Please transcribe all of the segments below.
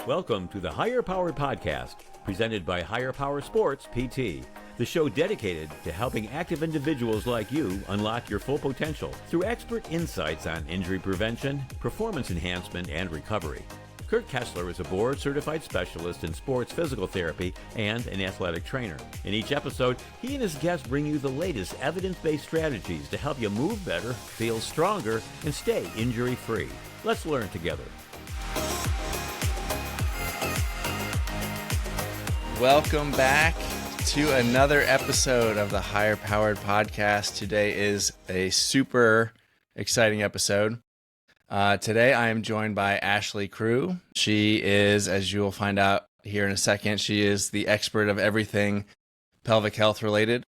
Welcome to the Higher Power Podcast, presented by Higher Power Sports PT, the show dedicated to helping active individuals like you unlock your full potential through expert insights on injury prevention, performance enhancement, and recovery. Kurt Kessler is a board-certified specialist in sports physical therapy and an athletic trainer. In each episode, he and his guests bring you the latest evidence-based strategies to help you move better, feel stronger, and stay injury-free. Let's learn together. Welcome back to another episode of the Higher Powered Podcast. Today is a super exciting episode. Today I am joined by Ashlie Crewe. She is, as you will find out here in a second, she is the expert of everything pelvic health related.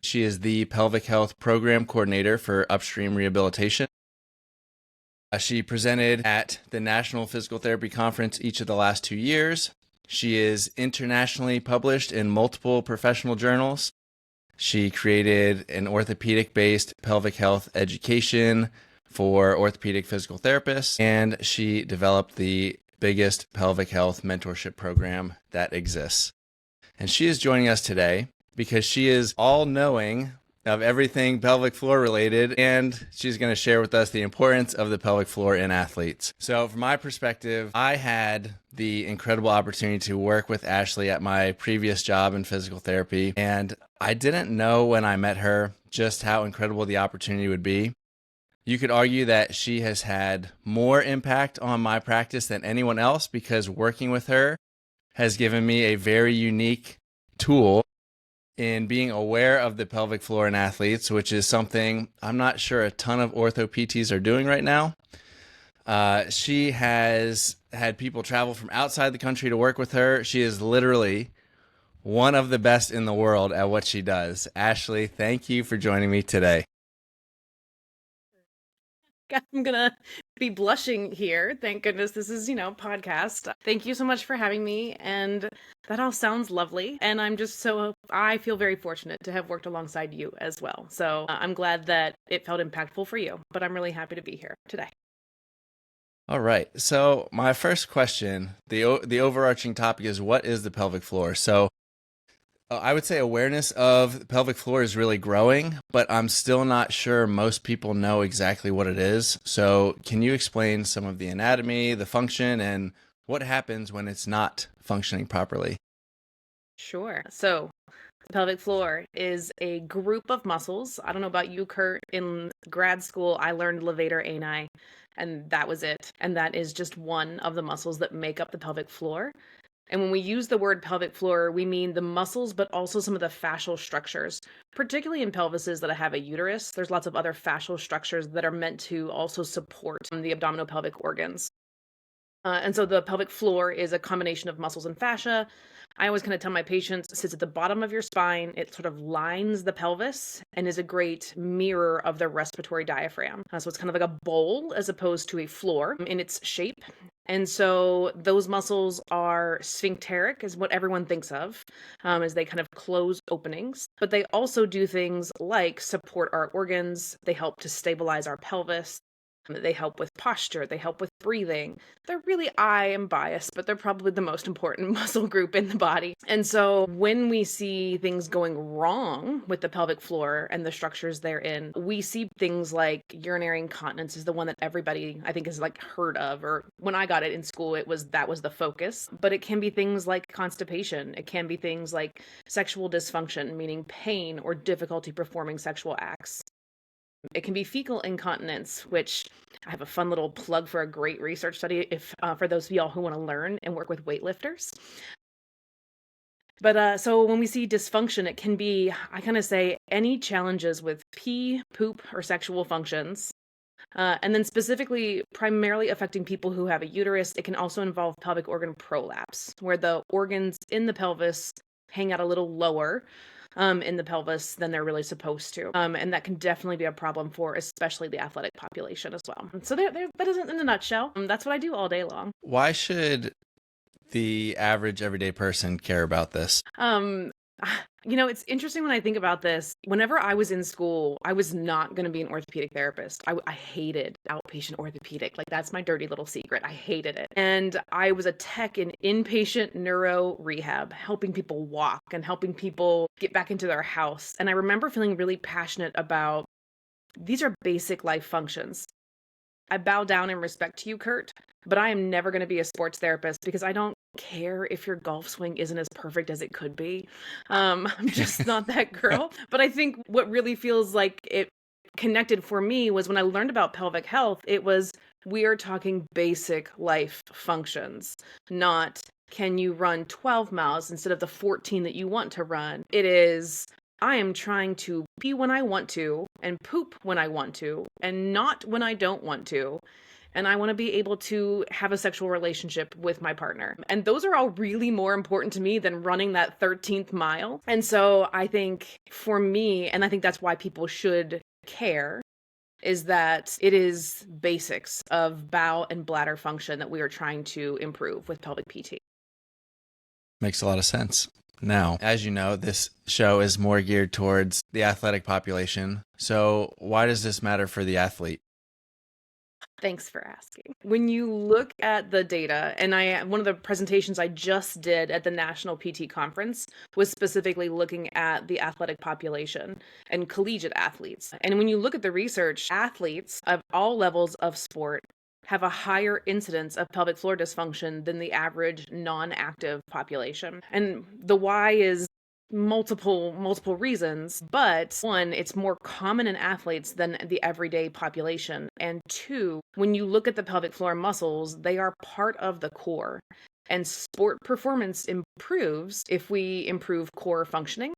She is the pelvic health program coordinator for upstream rehabilitation. She presented at the National Physical Therapy Conference each of the last 2 years. She is internationally published in multiple professional journals. She created an orthopedic-based pelvic health education for orthopedic physical therapists, and she developed the biggest pelvic health mentorship program that exists. And she is joining us today because she is all-knowing of everything pelvic floor related, and she's going to share with us the importance of the pelvic floor in athletes. So from my perspective, I had the incredible opportunity to work with Ashlie at my previous job in physical therapy, and I didn't know when I met her just how incredible the opportunity would be. You could argue that she has had more impact on my practice than anyone else because working with her has given me a very unique tool in being aware of the pelvic floor in athletes, which is something I'm not sure a ton of ortho PTs are doing right now. She has had people travel from outside the country to work with her. She is literally one of the best in the world at what she does. Ashlie, thank you for joining me today. I'm gonna be blushing here. Thank goodness this is, podcast. Thank you so much for having me. And that all sounds lovely. And I feel very fortunate to have worked alongside you as well. So I'm glad that it felt impactful for you, but I'm really happy to be here today. All right. So my first question, the overarching topic is, what is the pelvic floor? So I would say awareness of the pelvic floor is really growing, but I'm still not sure most people know exactly what it is. So can you explain some of the anatomy, the function, and what happens when it's not functioning properly? Sure. So the pelvic floor is a group of muscles. I don't know about you, Kurt. In grad school, I learned levator ani, and that was it. And that is just one of the muscles that make up the pelvic floor. And when we use the word pelvic floor, we mean the muscles, but also some of the fascial structures, particularly in pelvises that have a uterus. There's lots of other fascial structures that are meant to also support the abdominopelvic organs. And so the pelvic floor is a combination of muscles and fascia. I always kind of tell my patients, it sits at the bottom of your spine. It sort of lines the pelvis and is a great mirror of the respiratory diaphragm. So it's kind of like a bowl as opposed to a floor in its shape. And so those muscles are sphincteric, is what everyone thinks of, as they kind of close openings. But they also do things like support our organs. They help to stabilize our pelvis. They help with posture. They help with breathing. They're really, I am biased, but they're probably the most important muscle group in the body. And so when we see things going wrong with the pelvic floor and the structures therein, we see things like urinary incontinence is the one that everybody, I think, has heard of, or when I got it in school, that was the focus. But it can be things like constipation. It can be things like sexual dysfunction, meaning pain or difficulty performing sexual acts. It can be fecal incontinence, which I have a fun little plug for a great research study for those of y'all who want to learn and work with weightlifters. But so when we see dysfunction, it can be, I kind of say, any challenges with pee, poop, or sexual functions. And then specifically, primarily affecting people who have a uterus, it can also involve pelvic organ prolapse, where the organs in the pelvis hang out a little lower in the pelvis than they're really supposed to. And that can definitely be a problem for especially the athletic population as well. So that is in a nutshell. That's what I do all day long. Why should the average everyday person care about this? It's interesting when I think about this. Whenever I was in school, I was not going to be an orthopedic therapist. I hated outpatient orthopedic. Like, that's my dirty little secret. I hated it. And I was a tech in inpatient neuro rehab, helping people walk and helping people get back into their house. And I remember feeling really passionate about these are basic life functions. I bow down in respect to you, Kurt, but I am never going to be a sports therapist because I don't care if your golf swing isn't as perfect as it could be. I'm just not that girl. But I think what really feels like it connected for me was when I learned about pelvic health, it was we are talking basic life functions, not can you run 12 miles instead of the 14 that you want to run. It is I am trying to pee when I want to and poop when I want to and not when I don't want to. And I want to be able to have a sexual relationship with my partner. And those are all really more important to me than running that 13th mile. And so I think for me, and I think that's why people should care, is that it is basics of bowel and bladder function that we are trying to improve with pelvic PT. Makes a lot of sense. Now, as you know, this show is more geared towards the athletic population. So why does this matter for the athlete? Thanks for asking. When you look at the data, and one of the presentations I just did at the National PT Conference was specifically looking at the athletic population and collegiate athletes. And when you look at the research, athletes of all levels of sport have a higher incidence of pelvic floor dysfunction than the average non-active population. And the why is multiple reasons, but one, it's more common in athletes than the everyday population. And two, when you look at the pelvic floor muscles, they are part of the core. And sport performance improves if we improve core functioning.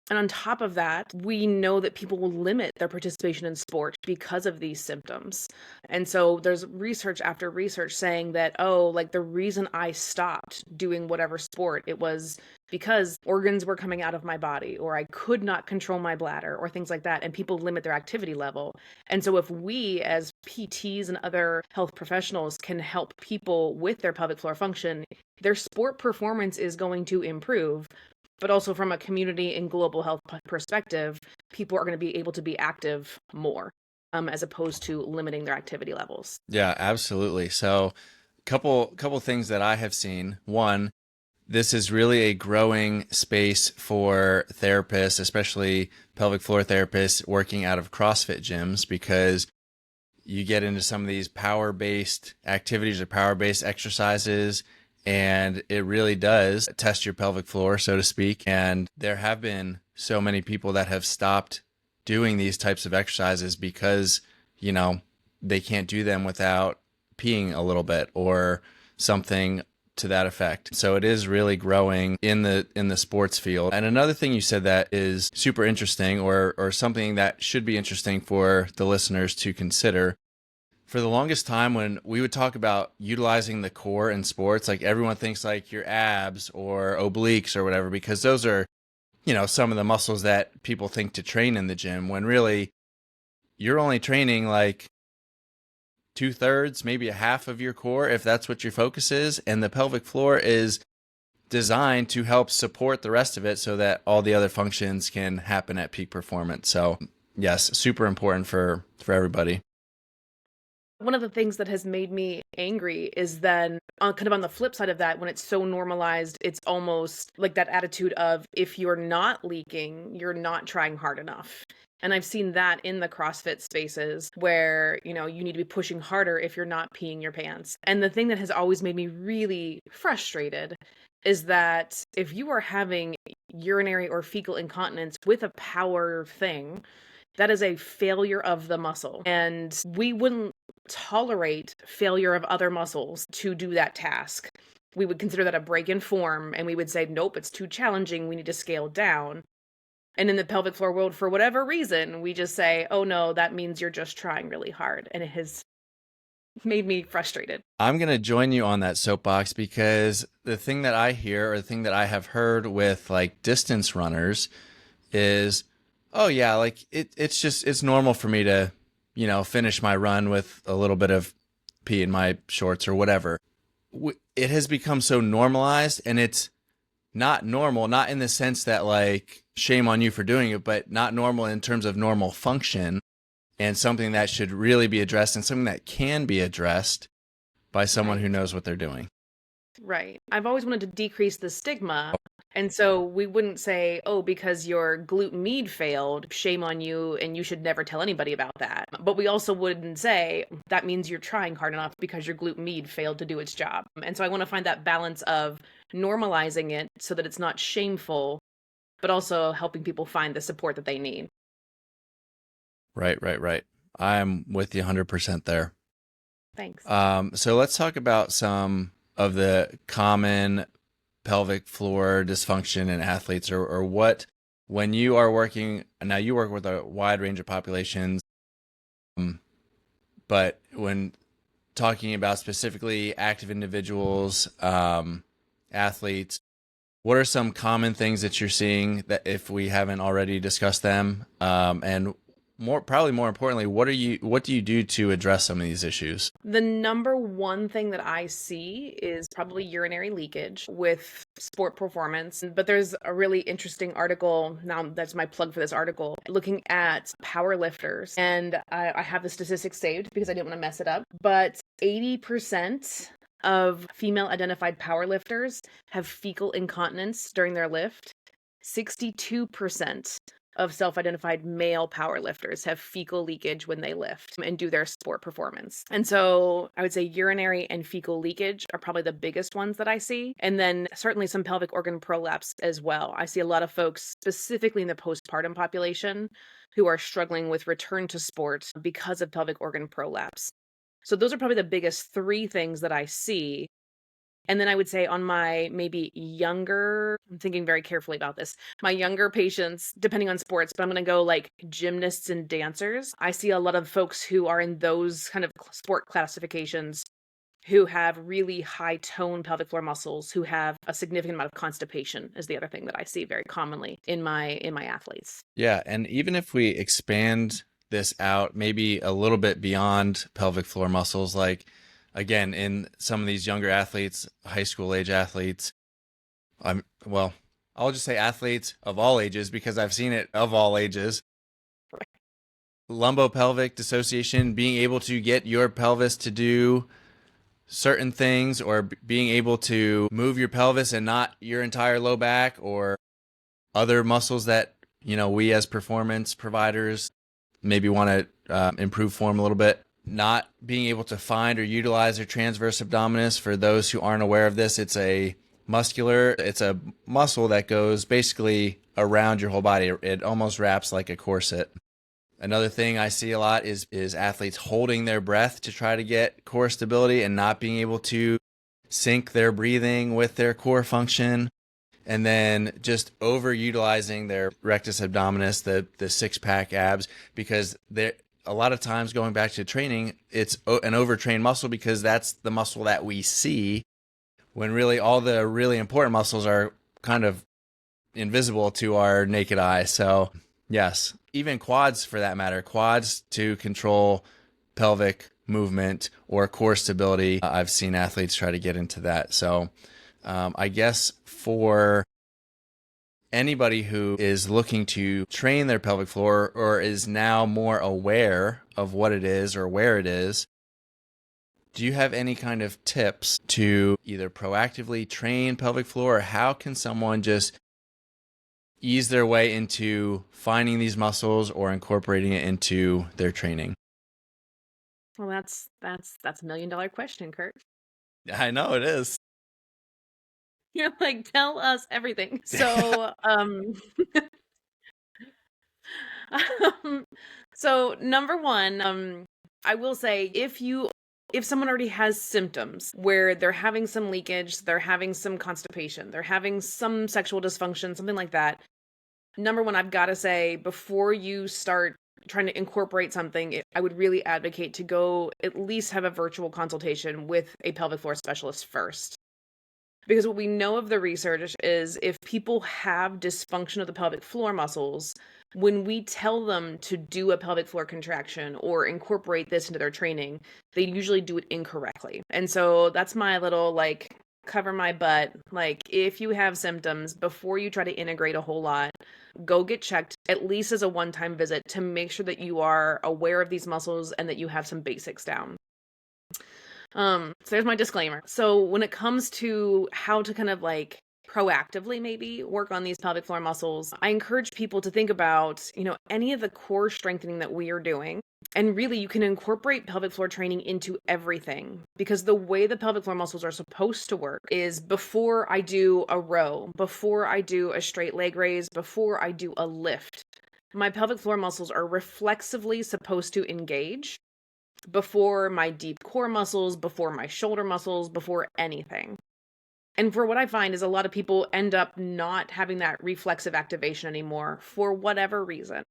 And on top of that, we know that people will limit their participation in sport because of these symptoms. And so there's research after research saying that, the reason I stopped doing whatever sport, it was because organs were coming out of my body, or I could not control my bladder, or things like that. And people limit their activity level. And so if we as PTs and other health professionals can help people with their pelvic floor function, their sport performance is going to improve. But also from a community and global health perspective, people are going to be able to be active more, as opposed to limiting their activity levels. Yeah, absolutely. So couple things that I have seen. One, this is really a growing space for therapists, especially pelvic floor therapists working out of CrossFit gyms, because you get into some of these power-based activities or power-based exercises, and it really does test your pelvic floor, so to speak. And there have been so many people that have stopped doing these types of exercises because, they can't do them without peeing a little bit or something to that effect. So it is really growing in the sports field. And another thing you said that is super interesting, or something that should be interesting for the listeners to consider. For the longest time, when we would talk about utilizing the core in sports, like everyone thinks like your abs or obliques or whatever, because those are, some of the muscles that people think to train in the gym, when really you're only training like 2/3, maybe a half of your core, if that's what your focus is. And the pelvic floor is designed to help support the rest of it so that all the other functions can happen at peak performance. So yes, super important for everybody. One of the things that has made me angry is then kind of on the flip side of that, when it's so normalized, it's almost like that attitude of if you're not leaking, you're not trying hard enough. And I've seen that in the CrossFit spaces where, you need to be pushing harder if you're not peeing your pants. And the thing that has always made me really frustrated is that if you are having urinary or fecal incontinence with a power thing, that is a failure of the muscle. And we wouldn't tolerate failure of other muscles to do that task. We would consider that a break in form, and we would say, nope, it's too challenging. We need to scale down. And in the pelvic floor world, for whatever reason, we just say, oh no, that means you're just trying really hard. And it has made me frustrated. I'm going to join you on that soapbox, because the thing that I hear, or the thing that I have heard with like distance runners is, oh yeah, like it's normal for me to, finish my run with a little bit of pee in my shorts or whatever. It has become so normalized, and it's not normal, not in the sense that like shame on you for doing it, but not normal in terms of normal function, and something that should really be addressed and something that can be addressed by someone who knows what they're doing. Right. I've always wanted to decrease the stigma. And so we wouldn't say, oh, because your glute med failed, shame on you, and you should never tell anybody about that. But we also wouldn't say that means you're trying hard enough because your glute med failed to do its job. And so I want to find that balance of normalizing it so that it's not shameful, but also helping people find the support that they need. Right. I'm with you 100% there. Thanks. So let's talk about some of the common pelvic floor dysfunction in athletes, or what, when you are working, now you work with a wide range of populations, but when talking about specifically active individuals, athletes, what are some common things that you're seeing that if we haven't already discussed them? And probably more importantly, what do you do to address some of these issues? The number one thing that I see is probably urinary leakage with sport performance. But there's a really interesting article, now that's my plug for this article, looking at power lifters. And I have the statistics saved because I didn't want to mess it up. But 80% of female identified power lifters have fecal incontinence during their lift. 62% of self-identified male powerlifters have fecal leakage when they lift and do their sport performance. And so I would say urinary and fecal leakage are probably the biggest ones that I see. And then certainly some pelvic organ prolapse as well. I see a lot of folks, specifically in the postpartum population, who are struggling with return to sport because of pelvic organ prolapse. So those are probably the biggest three things that I see. And then I would say on my maybe younger, I'm thinking very carefully about this, my younger patients, depending on sports, but I'm going to go like gymnasts and dancers. I see a lot of folks who are in those kind of sport classifications who have really high tone pelvic floor muscles, who have a significant amount of constipation is the other thing that I see very commonly in my athletes. Yeah. And even if we expand this out, maybe a little bit beyond pelvic floor muscles, like, again, in some of these younger athletes, high school age athletes, I'll just say athletes of all ages because I've seen it of all ages. Right. Lumbopelvic dissociation, being able to get your pelvis to do certain things, or being able to move your pelvis and not your entire low back, or other muscles that, we as performance providers maybe want to improve form a little bit. Not being able to find or utilize their transverse abdominis. For those who aren't aware of this, it's a muscle that goes basically around your whole body. It almost wraps like a corset. Another thing I see a lot is athletes holding their breath to try to get core stability and not being able to sync their breathing with their core function. And then just overutilizing their rectus abdominis, the six-pack abs, because they're a lot of times, going back to training, it's an overtrained muscle because that's the muscle that we see, when really all the really important muscles are kind of invisible to our naked eye. So yes, even quads for that matter, quads to control pelvic movement or core stability. I've seen athletes try to get into that. So I guess for anybody who is looking to train their pelvic floor, or is now more aware of what it is or where it is, do you have any kind of tips to either proactively train pelvic floor, or how can someone just ease their way into finding these muscles or incorporating it into their training? Well, that's $1 million question, Kurt. I know it is. You're like, tell us everything. So, so number one, I will say if someone already has symptoms where they're having some leakage, they're having some constipation, they're having some sexual dysfunction, something like that, number one, I've got to say, before you start trying to incorporate something, I would really advocate to go at least have a virtual consultation with a pelvic floor specialist first. Because what we know of the research is if people have dysfunction of the pelvic floor muscles, when we tell them to do a pelvic floor contraction or incorporate this into their training, they usually do it incorrectly. And so that's my little cover my butt. Like, if you have symptoms, before you try to integrate a whole lot, go get checked at least as a one-time visit to make sure that you are aware of these muscles and that you have some basics down. So there's my disclaimer. So when it comes to how to kind of like proactively maybe work on these pelvic floor muscles, I encourage people to think about, any of the core strengthening that we are doing. And really, you can incorporate pelvic floor training into everything, because the way the pelvic floor muscles are supposed to work is before I do a row, before I do a straight leg raise, before I do a lift, my pelvic floor muscles are reflexively supposed to engage before my deep core muscles, before my shoulder muscles, before anything. And for what I find is a lot of people end up not having that reflexive activation anymore for whatever reason.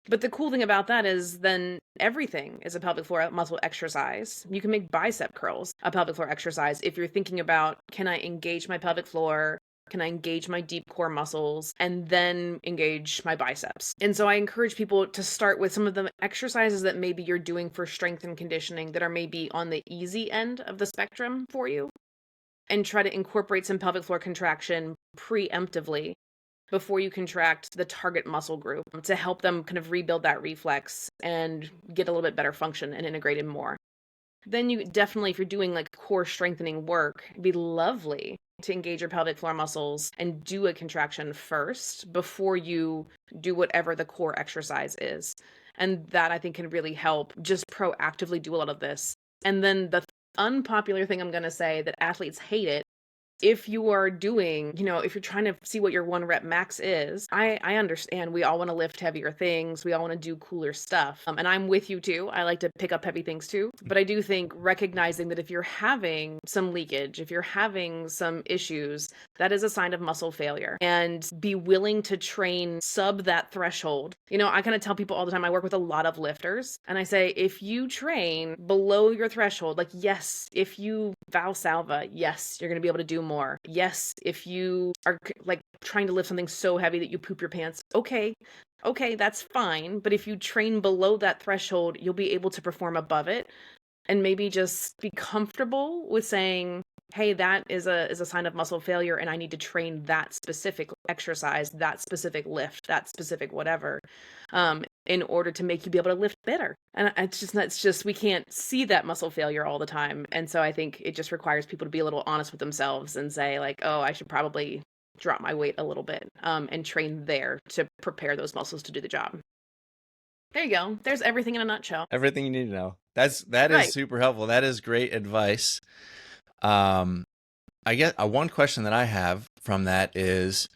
But the cool thing about that is then everything is a pelvic floor muscle exercise. You can make bicep curls a pelvic floor exercise if you're thinking about, can I engage my pelvic floor? Can I engage my deep core muscles and then engage my biceps? And so I encourage people to start with some of the exercises that maybe you're doing for strength and conditioning that are maybe on the easy end of the spectrum for you, and try to incorporate some pelvic floor contraction preemptively before you contract the target muscle group to help them kind of rebuild that reflex and get a little bit better function and integrate it more. Then you definitely, if you're doing like core strengthening work, it'd be lovely to engage your pelvic floor muscles and do a contraction first before you do whatever the core exercise is. And that I think can really help just proactively do a lot of this. And then the unpopular thing I'm going to say that athletes hate it, if you are doing, if you're trying to see what your 1 rep max is, I understand we all want to lift heavier things. We all want to do cooler stuff. And I'm with you too. I like to pick up heavy things too. But I do think recognizing that if you're having some leakage, if you're having some issues, that is a sign of muscle failure, and be willing to train sub that threshold. I kind of tell people all the time, I work with a lot of lifters, and I say, if you train below your threshold, like, yes, if you Valsalva, yes, you're going to be able to do more. Yes, if you are like trying to lift something so heavy that you poop your pants, okay, that's fine. But if you train below that threshold, you'll be able to perform above it, and maybe just be comfortable with saying, hey, that is a sign of muscle failure, and I need to train that specific exercise, that specific lift, that specific whatever, in order to make you be able to lift better. And it's just we can't see that muscle failure all the time. And so I think it just requires people to be a little honest with themselves and say, like, oh, I should probably drop my weight a little bit, and train there to prepare those muscles to do the job. There you go. There's everything in a nutshell. Everything you need to know. That is right. Super helpful. That is great advice. I guess one question that I have from that is,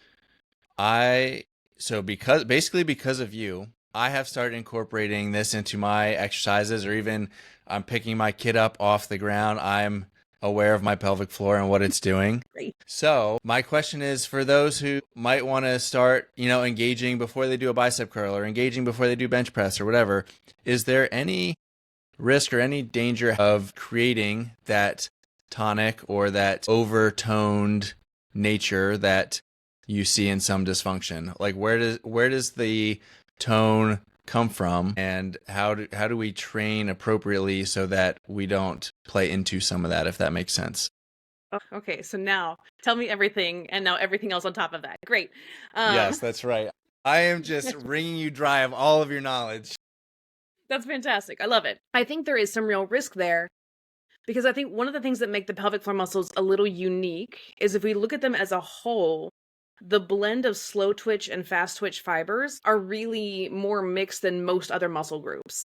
because of you, I have started incorporating this into my exercises, or even I'm picking my kid up off the ground. I'm aware of my pelvic floor and what it's doing. Great. So my question is, for those who might want to start, engaging before they do a bicep curl, or engaging before they do bench press or whatever, is there any risk or any danger of creating that tonic or that overtoned nature that you see in some dysfunction? Like, where does the tone come from, and how do we train appropriately so that we don't play into some of that, if that makes sense? Okay, so now tell me everything, and now everything else on top of that. Great. Yes, that's right. I am just wringing you dry of all of your knowledge. That's fantastic. I love it. I think there is some real risk there, because I think one of the things that make the pelvic floor muscles a little unique is if we look at them as a whole, the blend of slow twitch and fast twitch fibers are really more mixed than most other muscle groups.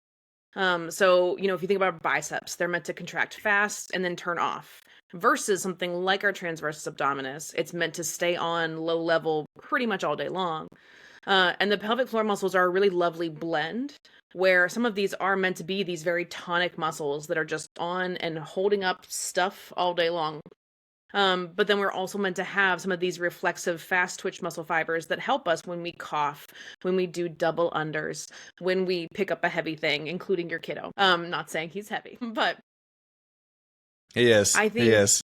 So, if you think about biceps, they're meant to contract fast and then turn off, versus something like our transversus abdominis. It's meant to stay on low level pretty much all day long. And the pelvic floor muscles are a really lovely blend, where some of these are meant to be these very tonic muscles that are just on and holding up stuff all day long. But then we're also meant to have some of these reflexive fast twitch muscle fibers that help us when we cough, when we do double unders, when we pick up a heavy thing, including your kiddo. Not saying he's heavy, but he is. I think he is.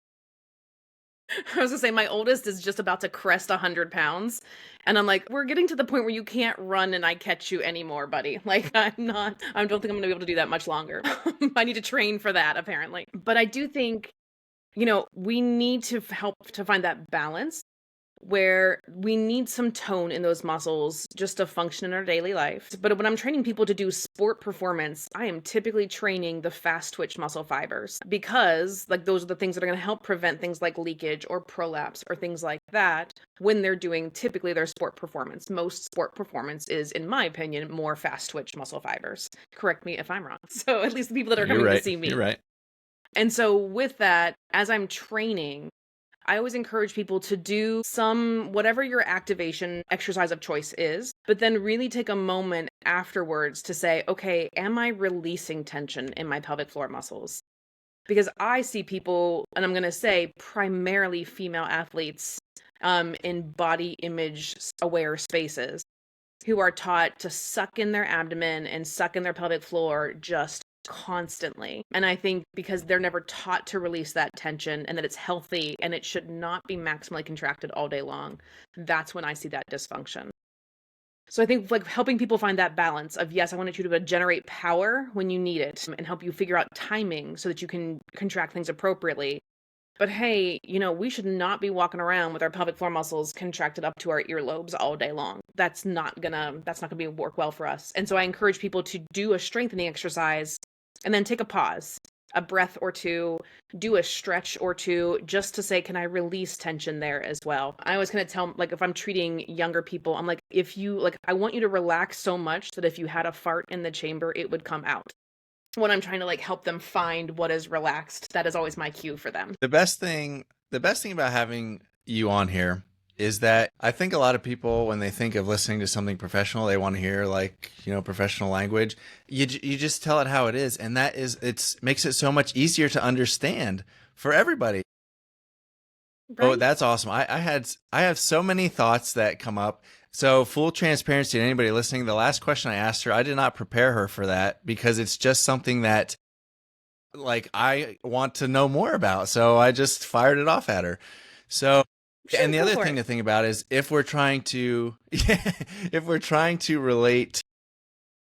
I was gonna say, my oldest is just about to crest 100 pounds. And I'm like, we're getting to the point where you can't run and I catch you anymore, buddy. Like, I don't think I'm gonna be able to do that much longer. I need to train for that, apparently. But I do think we need to help to find that balance where we need some tone in those muscles just to function in our daily life. But when I'm training people to do sport performance, I am typically training the fast twitch muscle fibers because like those are the things that are going to help prevent things like leakage or prolapse or things like that when they're doing typically their sport performance. Most sport performance is, in my opinion, more fast twitch muscle fibers. Correct me if I'm wrong. So at least the people that are You're coming right. to see me. You're right. And so with that, as I'm training, I always encourage people to do whatever your activation exercise of choice is, but then really take a moment afterwards to say, okay, am I releasing tension in my pelvic floor muscles? Because I see people, and I'm going to say primarily female athletes in body image aware spaces who are taught to suck in their abdomen and suck in their pelvic floor just constantly. And I think because they're never taught to release that tension and that it's healthy and it should not be maximally contracted all day long, that's when I see that dysfunction. So I think like helping people find that balance of, yes, I want you to generate power when you need it and help you figure out timing so that you can contract things appropriately. But hey, we should not be walking around with our pelvic floor muscles contracted up to our earlobes all day long. That's not gonna work well for us. And so I encourage people to do a strengthening exercise and then take a pause, a breath or two, do a stretch or two, just to say, can I release tension there as well? I always kind of tell, like, if I'm treating younger people, I'm like, I want you to relax so much that if you had a fart in the chamber, it would come out. When I'm trying to like help them find what is relaxed, that is always my cue for them. The best thing about having you on here is that I think a lot of people, when they think of listening to something professional, they want to hear professional language. You just tell it how it is, and it makes it so much easier to understand for everybody. Right. Oh, that's awesome. I have so many thoughts that come up. So full transparency to anybody listening, the last question I asked her, I did not prepare her for that because it's just something that like I want to know more about. So I just fired it off at her. So, and the other thing to think about is if we're trying to relate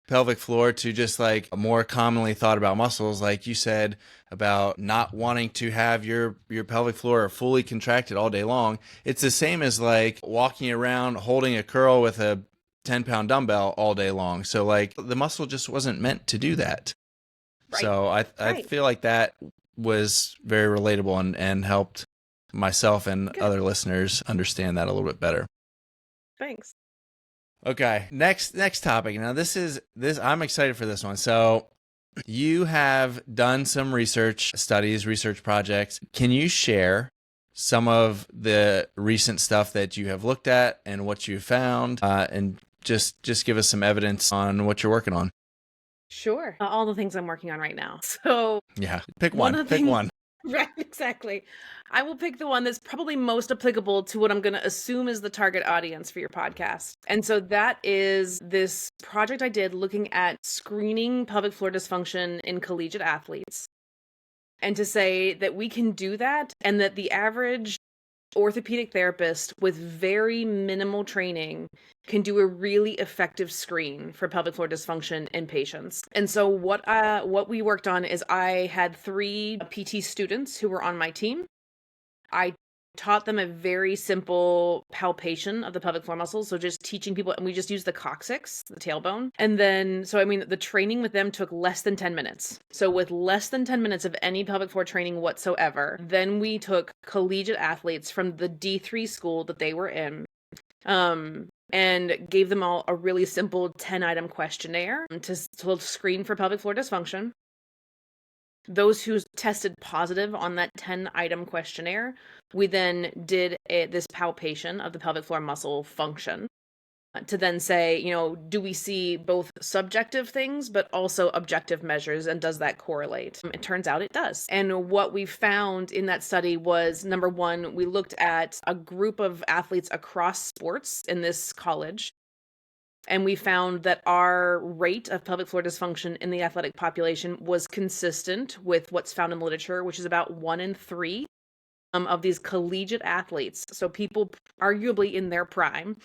pelvic floor to just like a more commonly thought about muscles, like you said about not wanting to have your pelvic floor fully contracted all day long. It's the same as like walking around holding a curl with a 10-pound dumbbell all day long. So like the muscle just wasn't meant to do that. Right. So I feel like that was very relatable and helped myself and other listeners understand that a little bit better. Thanks. Okay, next topic. Now this I'm excited for this one. So you have done some research projects. Can you share some of the recent stuff that you have looked at and what you found, and just give us some evidence on what you're working on? Sure. All the things I'm working on right now. So yeah, pick one. Pick one. Right, exactly. I will pick the one that's probably most applicable to what I'm going to assume is the target audience for your podcast. And so that is this project I did looking at screening pelvic floor dysfunction in collegiate athletes. And to say that we can do that and that the average orthopedic therapist with very minimal training can do a really effective screen for pelvic floor dysfunction in patients. And so what we worked on is I had 3 PT students who were on my team. I taught them a very simple palpation of the pelvic floor muscles. So just teaching people, and we just used the coccyx, the tailbone. And then, the training with them took less than 10 minutes. So with less than 10 minutes of any pelvic floor training whatsoever, then we took collegiate athletes from the D3 school that they were in, and gave them all a really simple 10-item questionnaire to screen for pelvic floor dysfunction. Those who tested positive on that 10-item questionnaire, we then did this palpation of the pelvic floor muscle function to then say, do we see both subjective things, but also objective measures, and does that correlate? It turns out it does. And what we found in that study was, number one, we looked at a group of athletes across sports in this college. And we found that our rate of pelvic floor dysfunction in the athletic population was consistent with what's found in the literature, which is about 1 in 3 of these collegiate athletes. So people arguably in their prime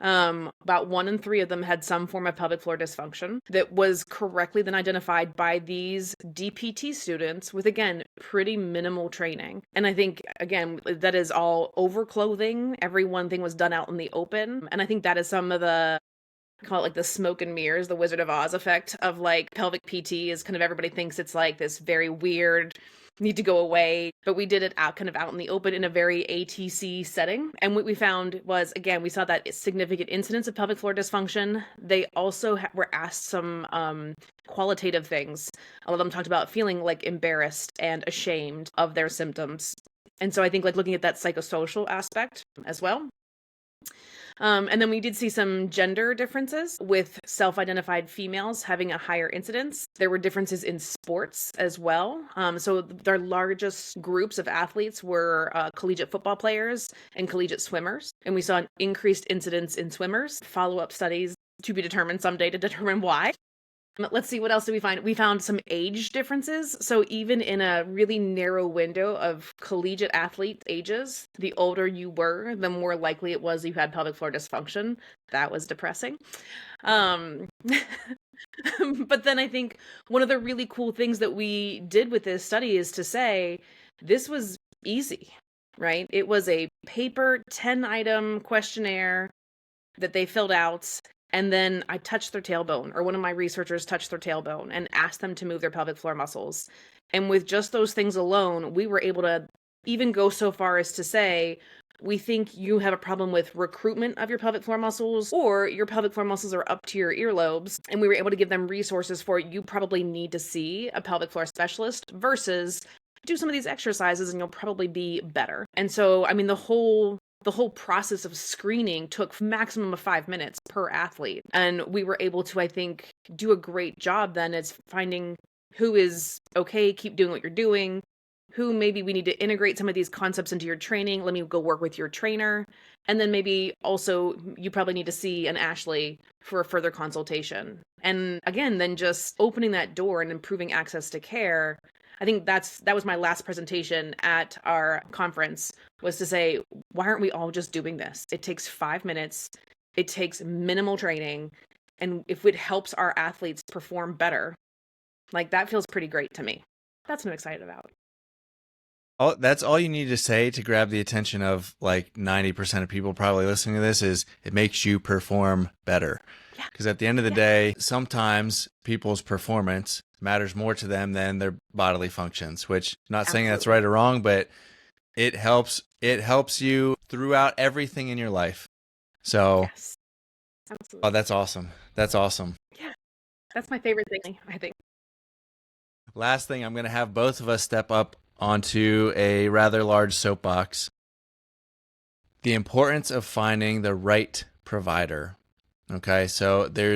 About 1 in 3 of them had some form of pelvic floor dysfunction that was correctly then identified by these DPT students with, again, pretty minimal training. And I think, again, that is all over clothing. Every one thing was done out in the open. And I think that is some of the, call it like the smoke and mirrors, the Wizard of Oz effect of like pelvic PT is kind of everybody thinks it's like this very weird, need to go away. But we did it out kind of out in the open in a very ATC setting. And what we found was, again, we saw that significant incidence of pelvic floor dysfunction. They also were asked some qualitative things. A lot of them talked about feeling like embarrassed and ashamed of their symptoms. And so I think like looking at that psychosocial aspect as well. And then we did see some gender differences with self-identified females having a higher incidence. There were differences in sports as well. So their largest groups of athletes were collegiate football players and collegiate swimmers. And we saw an increased incidence in swimmers. Follow-up studies to be determined someday to determine why. Let's see, what else did we find? We found some age differences. So even in a really narrow window of collegiate athlete ages, the older you were, the more likely it was you had pelvic floor dysfunction. That was depressing. But then I think one of the really cool things that we did with this study is to say this was easy, right? It was a paper 10-item questionnaire that they filled out. And then I touched their tailbone, or one of my researchers touched their tailbone and asked them to move their pelvic floor muscles. And with just those things alone, we were able to even go so far as to say, we think you have a problem with recruitment of your pelvic floor muscles, or your pelvic floor muscles are up to your earlobes. And we were able to give them resources for, you probably need to see a pelvic floor specialist versus do some of these exercises and you'll probably be better. And so, I mean, the whole process of screening took maximum of 5 minutes per athlete. And we were able to, I think, do a great job then as finding who is okay, keep doing what you're doing, who maybe we need to integrate some of these concepts into your training. Let me go work with your trainer. And then maybe also you probably need to see an Ashlie for a further consultation. And again, then just opening that door and improving access to care. I think that was my last presentation at our conference, was to say, why aren't we all just doing this? It takes 5 minutes. It takes minimal training. And if it helps our athletes perform better, like that feels pretty great to me. That's what I'm excited about. Oh, that's all you need to say to grab the attention of like 90% of people probably listening to this is it makes you perform better. Because at the end of the day, sometimes people's performance matters more to them than their bodily functions, which not saying that's right or wrong, but it helps you throughout everything in your life. So, yes. Absolutely. Oh, that's awesome. That's awesome. Yeah. That's my favorite thing, I think. Last thing, I'm going to have both of us step up onto a rather large soapbox. The importance of finding the right provider. Okay, so there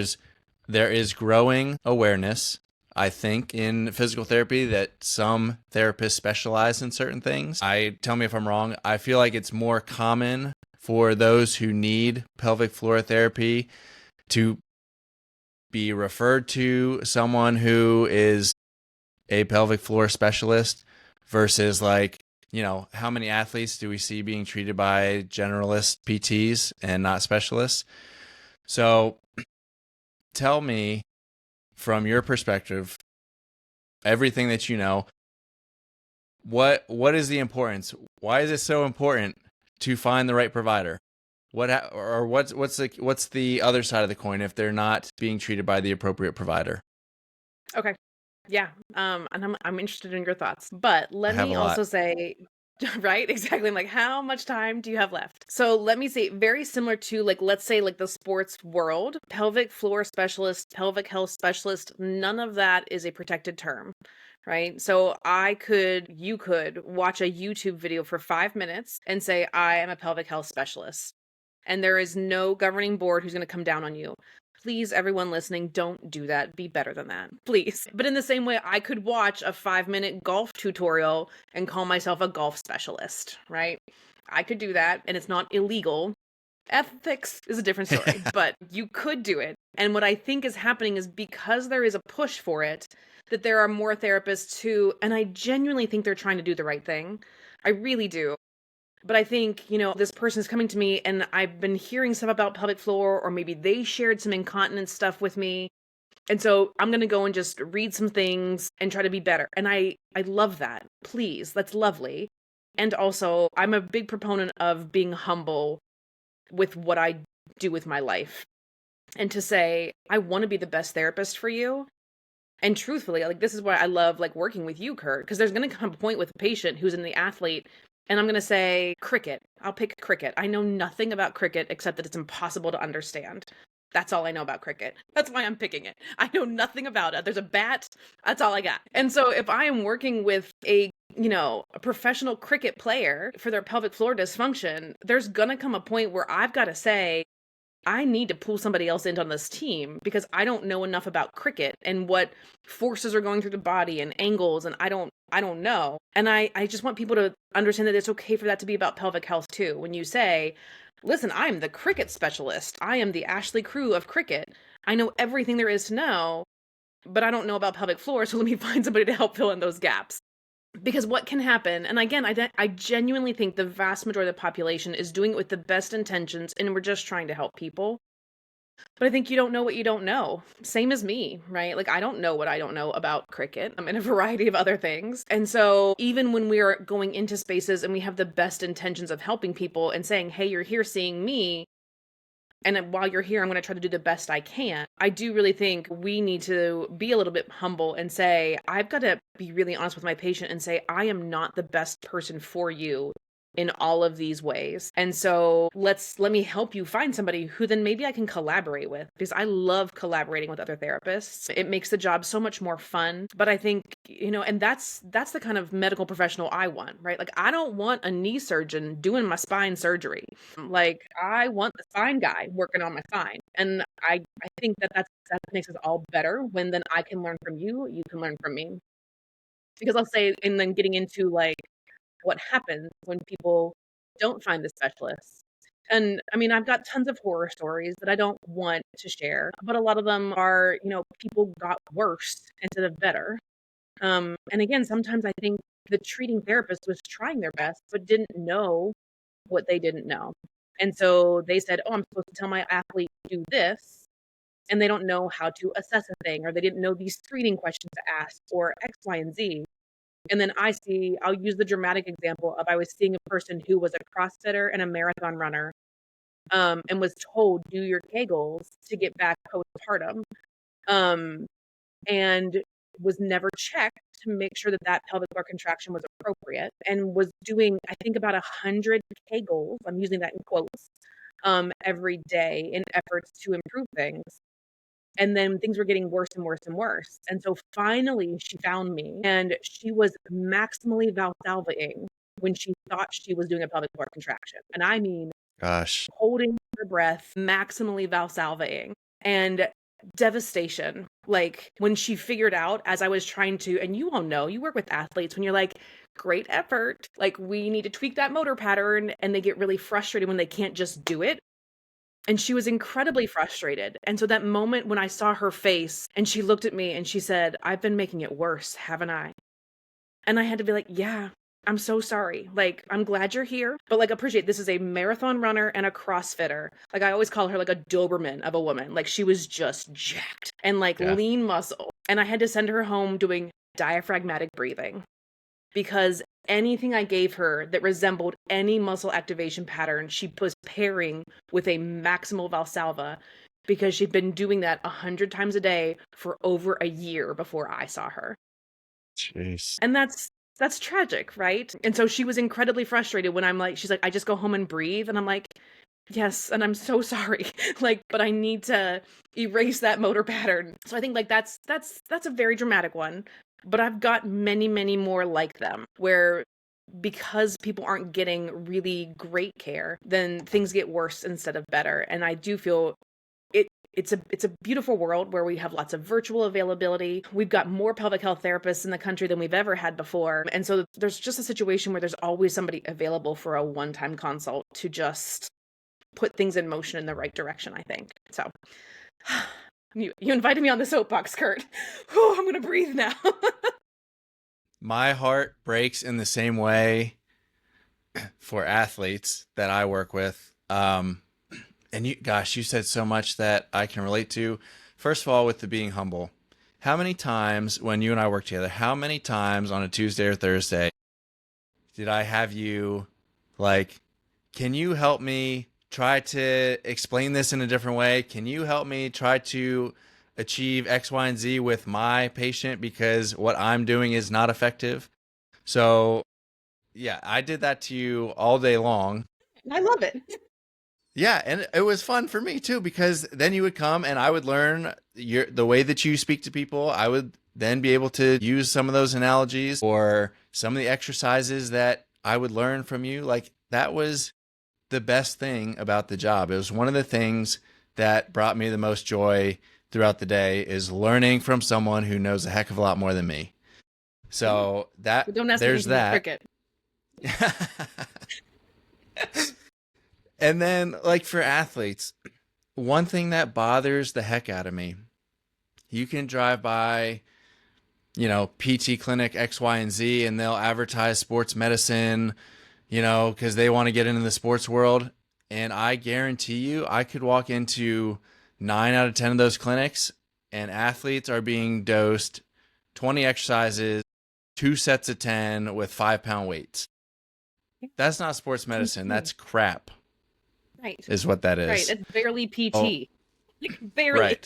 is growing awareness, I think, in physical therapy that some therapists specialize in certain things. Tell me if I'm wrong. I feel like it's more common for those who need pelvic floor therapy to be referred to someone who is a pelvic floor specialist versus like, you know, how many athletes do we see being treated by generalist PTs and not specialists? So tell me, from your perspective, everything that you know, what is the importance? Why is it so important to find the right provider? What's the other side of the coin if they're not being treated by the appropriate provider? Okay. Yeah. And I'm interested in your thoughts, but let me also say, right? Exactly. I'm like, how much time do you have left? So let me say, very similar to like, let's say like the sports world, pelvic floor specialist, pelvic health specialist, none of that is a protected term, right? So you could watch a YouTube video for 5 minutes and say, I am a pelvic health specialist. And there is no governing board who's going to come down on you. Please, everyone listening, don't do that. Be better than that, please. But in the same way, I could watch a 5-minute golf tutorial and call myself a golf specialist, right? I could do that, and it's not illegal. Ethics is a different story, but you could do it. And what I think is happening is because there is a push for it, that there are more therapists who, and I genuinely think they're trying to do the right thing. I really do. But I think, this person is coming to me and I've been hearing stuff about pelvic floor, or maybe they shared some incontinence stuff with me. And so I'm going to go and just read some things and try to be better. And I love that. Please, that's lovely. And also, I'm a big proponent of being humble with what I do with my life. And to say, I want to be the best therapist for you. And truthfully, like, this is why I love like working with you, Kurt, because there's going to come a point with a patient who's in the athlete, and I'm going to say cricket. I'll pick cricket. I know nothing about cricket except that it's impossible to understand. That's all I know about cricket. That's why I'm picking it. I know nothing about it. There's a bat. That's all I got. And so if I am working with a professional cricket player for their pelvic floor dysfunction, there's going to come a point where I've got to say, I need to pull somebody else into on this team because I don't know enough about cricket and what forces are going through the body and angles, and I don't know. And I just want people to understand that it's okay for that to be about pelvic health too. When you say, listen, I'm the cricket specialist. I am the Ashlie Crewe of cricket. I know everything there is to know, but I don't know about pelvic floor, so let me find somebody to help fill in those gaps. Because what can happen, and again, I genuinely think the vast majority of the population is doing it with the best intentions, and we're just trying to help people. But I think you don't know what you don't know. Same as me, right? Like, I don't know what I don't know about cricket. I'm in a variety of other things. And so even when we're going into spaces and we have the best intentions of helping people and saying, hey, you're here seeing me, and while you're here, I'm going to try to do the best I can. I do really think we need to be a little bit humble and say, I've got to be really honest with my patient and say, I am not the best person for you in all of these ways. And so let me help you find somebody who then maybe I can collaborate with, because I love collaborating with other therapists. It makes the job so much more fun. But I think, and that's the kind of medical professional I want, right? Like, I don't want a knee surgeon doing my spine surgery. Like, I want the spine guy working on my spine. And I think that makes us all better when then I can learn from you, you can learn from me. Because I'll say, and then getting into like, what happens when people don't find the specialists. And I mean, I've got tons of horror stories that I don't want to share, but a lot of them are, people got worse instead of better. And again, sometimes I think the treating therapist was trying their best, but didn't know what they didn't know. And so they said, oh, I'm supposed to tell my athlete to do this. And they don't know how to assess a thing, or they didn't know these screening questions to ask, or X, Y, and Z. And then I'll use the dramatic example of I was seeing a person who was a CrossFitter and a marathon runner, and was told, do your Kegels to get back postpartum, and was never checked to make sure that pelvic floor contraction was appropriate, and was doing, I think, about 100 Kegels, I'm using that in quotes, every day in efforts to improve things. And then things were getting worse and worse and worse. And so finally she found me, and she was maximally valsalvaing when she thought she was doing a pelvic floor contraction. And I mean, Gosh, holding her breath, maximally valsalvaing, and devastation. Like, when she figured out, as I was trying to, and you all know, you work with athletes, when you're like, great effort, like, we need to tweak that motor pattern, and they get really frustrated when they can't just do it. And she was incredibly frustrated. And so that moment when I saw her face and she looked at me and she said, I've been making it worse, haven't I? And I had to be like, yeah, I'm so sorry. Like, I'm glad you're here, but like, appreciate this is a marathon runner and a CrossFitter. Like, I always call her like a Doberman of a woman. Like, she was just jacked and like lean muscle. And I had to send her home doing diaphragmatic breathing, because anything I gave her that resembled any muscle activation pattern, she was pairing with a maximal Valsalva, because she'd been doing that 100 times a day for over a year before I saw her. jeez. And that's tragic, right? And so she was incredibly frustrated when I'm like, she's like, I just go home and breathe. And I'm like, yes, and I'm so sorry. Like, but I need to erase that motor pattern. So I think like that's a very dramatic one. But I've got many, many more like them, where because people aren't getting really great care, then things get worse instead of better. And I do feel it's a beautiful world where we have lots of virtual availability. We've got more pelvic health therapists in the country than we've ever had before. And so there's just a situation where there's always somebody available for a one-time consult to just put things in motion in the right direction, I think. So you invited me on the soapbox, Kurt. Whew, I'm going to breathe now. My heart breaks in the same way for athletes that I work with. And you said so much that I can relate to. First of all, with the being humble, how many times when you and I work together, how many times on a Tuesday or Thursday did I have you like, can you help me try to explain this in a different way? Can you help me try to achieve X, Y, and Z with my patient because what I'm doing is not effective? So, yeah, I did that to you all day long. I love it. Yeah, and it was fun for me too because then you would come and I would learn the way that you speak to people. I would then be able to use some of those analogies or some of the exercises that I would learn from you. Like that was the best thing about the job. It was one of the things that brought me the most joy throughout the day is learning from someone who knows a heck of a lot more than me. So But don't ask there's me that. cricket. And then, like for athletes, one thing that bothers the heck out of me, you can drive by, PT clinic X, Y, and Z, and they'll advertise sports medicine, because they want to get into the sports world. And I guarantee you, I could walk into 9 out of 10 of those clinics, and athletes are being dosed 20 exercises, 2 sets of 10 with 5-pound weights. That's not sports medicine. That's crap. Right. Is what that is. Right. It's barely PT. Oh, Like barely.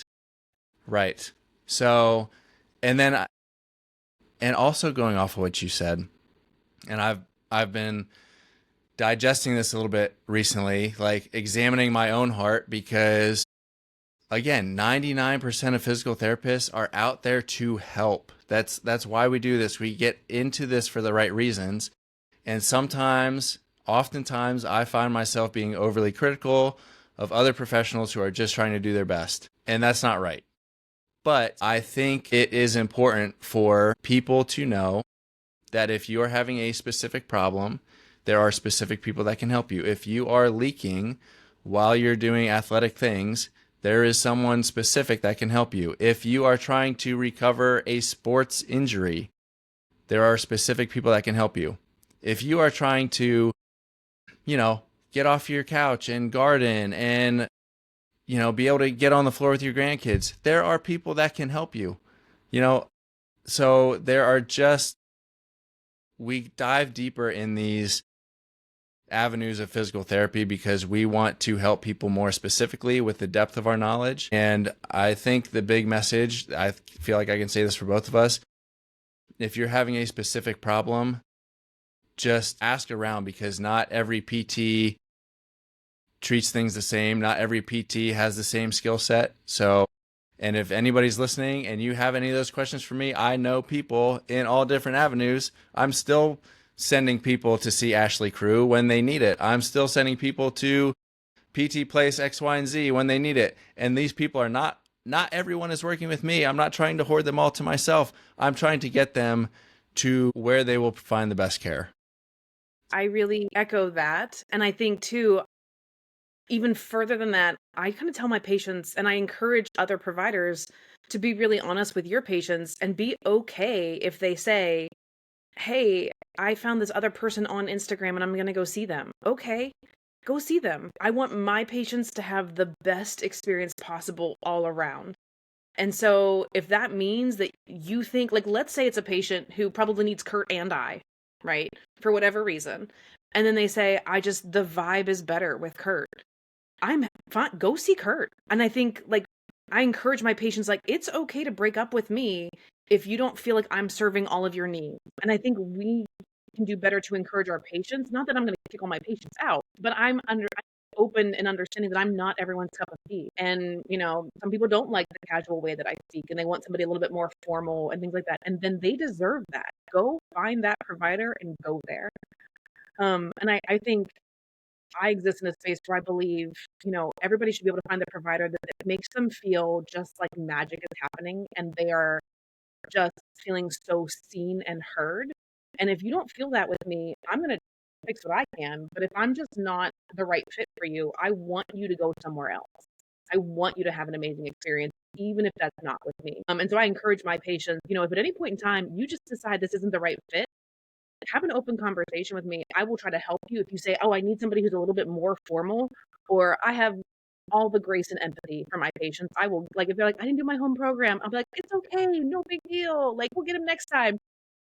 Right. So, and also going off of what you said, and I've been digesting this a little bit recently, like examining my own heart because again, 99% of physical therapists are out there to help. That's why we do this. We get into this for the right reasons. And oftentimes I find myself being overly critical of other professionals who are just trying to do their best. And that's not right. But I think it is important for people to know that if you are having a specific problem, there are specific people that can help you. If you are leaking while you're doing athletic things, there is someone specific that can help you. If you are trying to recover a sports injury, there are specific people that can help you. If you are trying to, get off your couch and garden and, be able to get on the floor with your grandkids, there are people that can help you, so we dive deeper in these avenues of physical therapy because we want to help people more specifically with the depth of our knowledge. And I think the big message, I feel like I can say this for both of us, if you're having a specific problem, just ask around because not every PT treats things the same. Not every PT has the same skill set. So, and if anybody's listening and you have any of those questions for me, I know people in all different avenues. I'm still sending people to see Ashlie Crewe when they need it. I'm still sending people to PT Place X, Y, and Z when they need it. And these people are not everyone is working with me. I'm not trying to hoard them all to myself. I'm trying to get them to where they will find the best care. I really echo that. And I think too, even further than that, I kind of tell my patients and I encourage other providers to be really honest with your patients and be okay if they say, hey, I found this other person on Instagram and I'm going to go see them. Okay, go see them. I want my patients to have the best experience possible all around. And so if that means that you think, like, let's say it's a patient who probably needs Kurt and I, right? For whatever reason. And then they say, the vibe is better with Kurt. I'm fine. Go see Kurt. And I think, like, I encourage my patients, like, it's okay to break up with me if you don't feel like I'm serving all of your needs. And I think we can do better to encourage our patients. Not that I'm going to kick all my patients out, but I'm open and understanding that I'm not everyone's cup of tea. And, some people don't like the casual way that I speak and they want somebody a little bit more formal and things like that. And then they deserve that. Go find that provider and go there. And I think I exist in a space where I believe, everybody should be able to find the provider that makes them feel just like magic is happening and they are just feeling so seen and heard. And if you don't feel that with me, I'm going to fix what I can. But if I'm just not the right fit for you, I want you to go somewhere else. I want you to have an amazing experience, even if that's not with me. And so I encourage my patients, if at any point in time you just decide this isn't the right fit, have an open conversation with me. I will try to help you. If you say, oh, I need somebody who's a little bit more formal, or I have all the grace and empathy for my patients, I will, like, if they're like, I didn't do my home program, I'll be like, it's okay, no big deal. Like, we'll get them next time.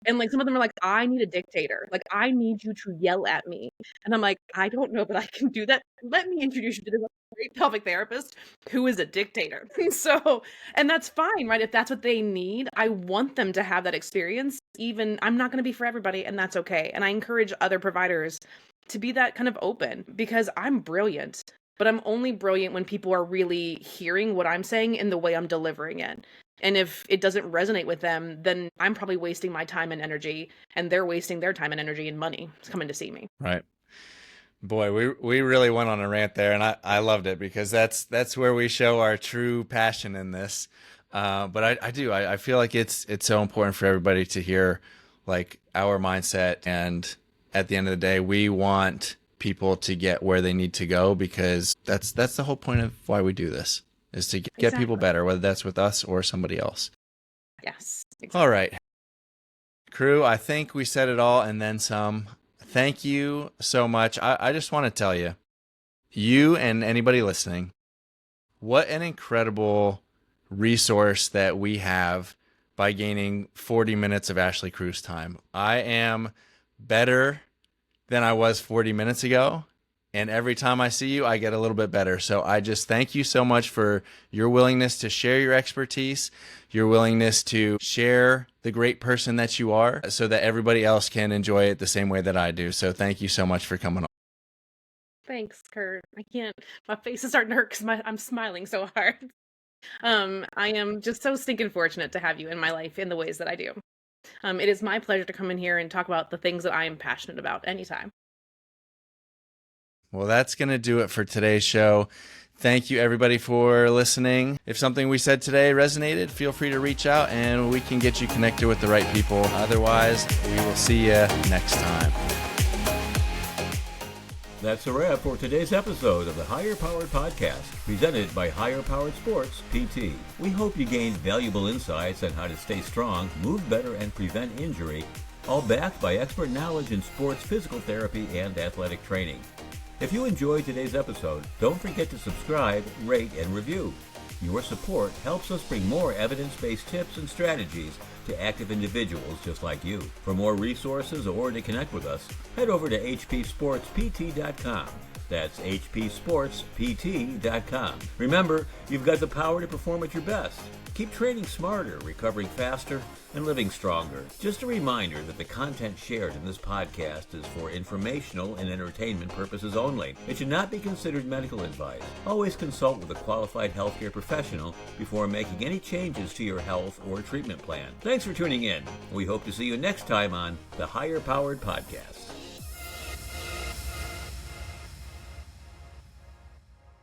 And like some of them are like, I need a dictator. Like, I need you to yell at me. And I'm like, I don't know, but I can do that. Let me introduce you to this great pelvic therapist who is a dictator. So, and that's fine, right? If that's what they need, I want them to have that experience. Even I'm not going to be for everybody, and that's okay. And I encourage other providers to be that kind of open, because I'm brilliant, but I'm only brilliant when people are really hearing what I'm saying in the way I'm delivering it. And if it doesn't resonate with them, then I'm probably wasting my time and energy, and they're wasting their time and energy and money coming to see me. Right. Boy, we really went on a rant there, and I loved it, because that's where we show our true passion in this. But I feel like it's so important for everybody to hear like our mindset, and at the end of the day, we want people to get where they need to go, because that's the whole point of why we do this, is to get people better, whether that's with us or somebody else. Yes. Exactly. All right. Crew, I think we said it all and then some. Thank you so much. I just want to tell you, you and anybody listening, what an incredible resource that we have by gaining 40 minutes of Ashlie Crewe's time. I am better than I was 40 minutes ago. And every time I see you, I get a little bit better. So I just thank you so much for your willingness to share your expertise, your willingness to share the great person that you are, so that everybody else can enjoy it the same way that I do. So thank you so much for coming on. Thanks, Kurt. I can't, my face is starting to hurt because I'm smiling so hard. I am just so stinking fortunate to have you in my life in the ways that I do. It is my pleasure to come in here and talk about the things that I am passionate about anytime. Well, that's going to do it for today's show. Thank you, everybody, for listening. If something we said today resonated, feel free to reach out and we can get you connected with the right people. Otherwise, we will see you next time. That's a wrap for today's episode of the Higher Powered Podcast, presented by Higher Powered Sports PT. We hope you gained valuable insights on how to stay strong, move better, and prevent injury, all backed by expert knowledge in sports physical therapy and athletic training. If you enjoyed today's episode, don't forget to subscribe, rate, and review. Your support helps us bring more evidence-based tips and strategies to active individuals just like you. For more resources or to connect with us, head over to hpsportspt.com. That's hpsportspt.com. Remember, you've got the power to perform at your best. Keep training smarter, recovering faster, and living stronger. Just a reminder that the content shared in this podcast is for informational and entertainment purposes only. It should not be considered medical advice. Always consult with a qualified healthcare professional before making any changes to your health or treatment plan. Thanks for tuning in. We hope to see you next time on the Higher Powered Podcast.